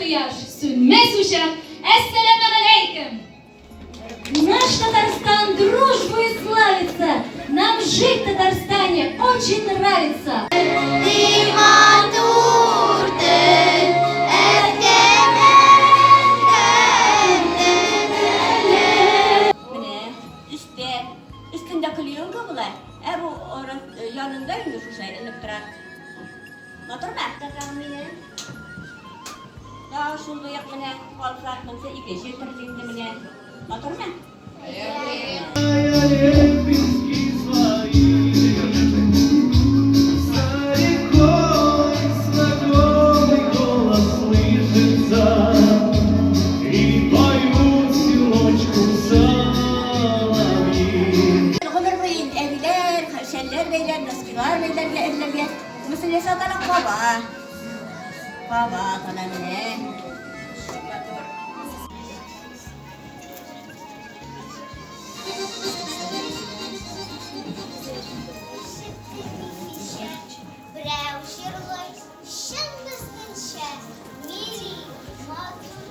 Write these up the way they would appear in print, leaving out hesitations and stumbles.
Sünmez uşak. Esselamu алейкум. Наш Татарстан дружбой славится. Нам жить в Татарстане очень нравится. Üstünde kılıyor da bula. Bu yanındaymış o şey, inip durar. Motor bak da kalmıyor. Daha şunu yapmına, kalflatmansa iki şey tarafında mı ne? Motor mu? Meselesi adalah baba tanamine.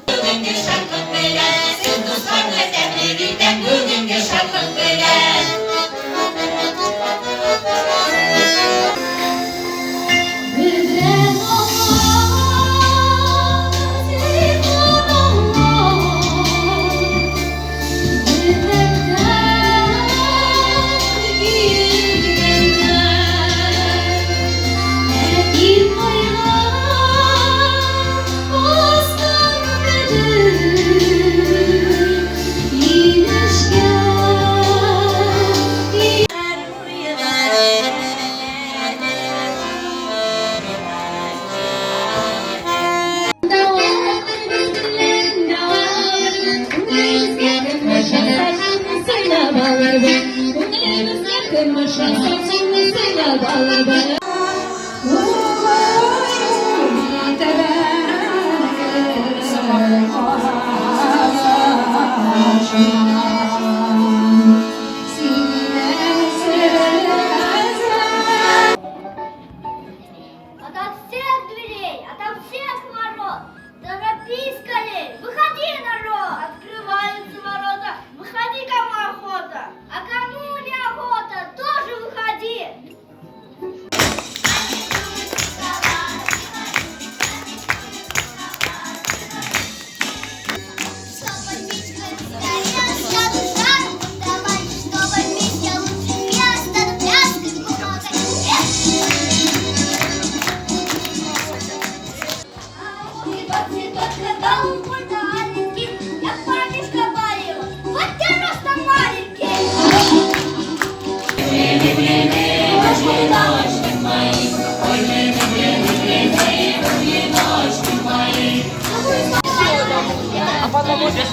Bugünkü şartlık böyle, siz dostlarla tebrik edin. Bugünkü şartlık böyle. А потом вот здесь